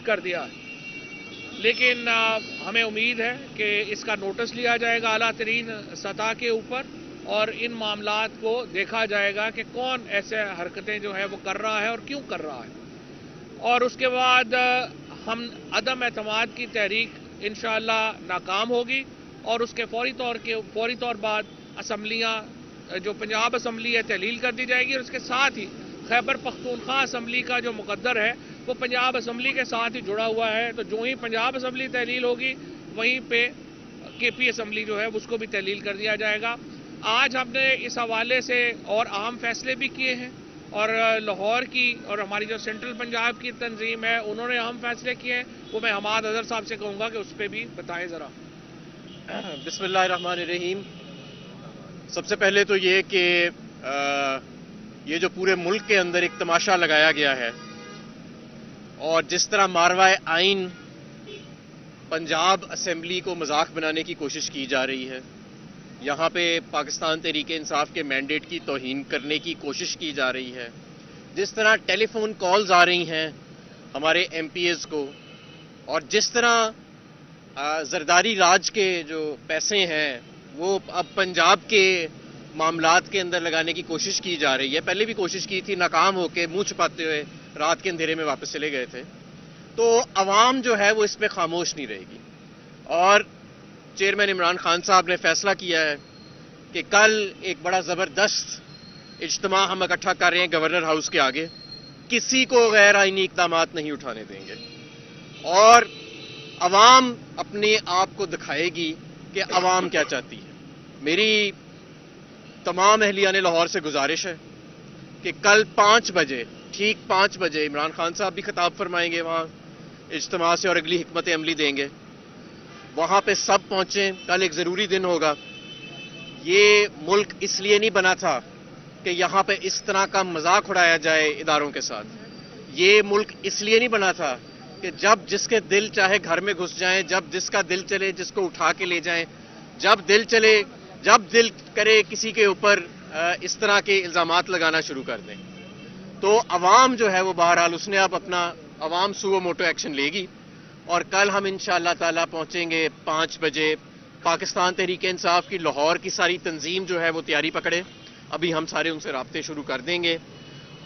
کر دیا ہے، لیکن ہمیں امید ہے کہ اس کا نوٹس لیا جائے گا اعلیٰ ترین سطح کے اوپر، اور ان معاملات کو دیکھا جائے گا کہ کون ایسے حرکتیں جو ہے وہ کر رہا ہے اور کیوں کر رہا ہے، اور اس کے بعد ہم عدم اعتماد کی تحریک انشاءاللہ ناکام ہوگی، اور اس کے فوری طور بعد اسمبلیاں جو پنجاب اسمبلی ہے تحلیل کر دی جائے گی، اور اس کے ساتھ ہی خیبر پختونخوا اسمبلی کا جو مقدر ہے وہ پنجاب اسمبلی کے ساتھ ہی جڑا ہوا ہے، تو جو ہی پنجاب اسمبلی تحلیل ہوگی وہیں پہ کے پی اسمبلی جو ہے اس کو بھی تحلیل کر دیا جائے گا۔ آج ہم نے اس حوالے سے اور اہم فیصلے بھی کیے ہیں، اور لاہور کی اور ہماری جو سینٹرل پنجاب کی تنظیم ہے انہوں نے اہم فیصلے کیے ہیں، وہ میں حماد اظہر صاحب سے کہوں گا کہ اس پہ بھی بتائیں ذرا۔ بسم اللہ الرحمن الرحیم۔ سب سے پہلے تو یہ کہ یہ جو پورے ملک کے اندر ایک تماشا لگایا گیا ہے، اور جس طرح ماروائے آئین پنجاب اسمبلی کو مذاق بنانے کی کوشش کی جا رہی ہے، یہاں پہ پاکستان تحریک انصاف کے مینڈیٹ کی توہین کرنے کی کوشش کی جا رہی ہے، جس طرح ٹیلی فون کالز آ رہی ہیں ہمارے ایم پی ایز کو، اور جس طرح زرداری راج کے جو پیسے ہیں وہ اب پنجاب کے معاملات کے اندر لگانے کی کوشش کی جا رہی ہے۔ پہلے بھی کوشش کی تھی، ناکام ہو کے منہ چھپاتے ہوئے رات کے اندھیرے میں واپس چلے گئے تھے، تو عوام جو ہے وہ اس پہ خاموش نہیں رہے گی، اور چیئرمین عمران خان صاحب نے فیصلہ کیا ہے کہ کل ایک بڑا زبردست اجتماع ہم اکٹھا کر رہے ہیں گورنر ہاؤس کے آگے، کسی کو غیر آئینی اقدامات نہیں اٹھانے دیں گے، اور عوام اپنے آپ کو دکھائے گی کہ عوام کیا چاہتی ہے۔ میری تمام اہلیان لاہور سے گزارش ہے کہ کل 5 بجے، ٹھیک 5 بجے عمران خان صاحب بھی خطاب فرمائیں گے وہاں اجتماع سے اور اگلی حکمت عملی دیں گے، وہاں پہ سب پہنچیں۔ کل ایک ضروری دن ہوگا۔ یہ ملک اس لیے نہیں بنا تھا کہ یہاں پہ اس طرح کا مذاق اڑایا جائے اداروں کے ساتھ، یہ ملک اس لیے نہیں بنا تھا کہ جب جس کے دل چاہے گھر میں گھس جائیں، جب جس کا دل چلے جس کو اٹھا کے لے جائیں، جب دل کرے کسی کے اوپر اس طرح کے الزامات لگانا شروع کر دیں۔ تو عوام جو ہے وہ بہرحال اس نے اب اپنا عوام سو موٹو ایکشن لے گی، اور کل ہم انشاءاللہ تعالی پہنچیں گے 5 بجے۔ پاکستان تحریک انصاف کی لاہور کی ساری تنظیم جو ہے وہ تیاری پکڑے، ابھی ہم سارے ان سے رابطے شروع کر دیں گے،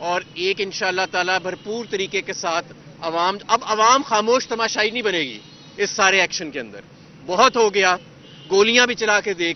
اور ایک انشاءاللہ تعالی بھرپور طریقے کے ساتھ عوام خاموش تماشائی نہیں بنے گی اس سارے ایکشن کے اندر۔ بہت ہو گیا، گولیاں بھی چلا کے دیکھ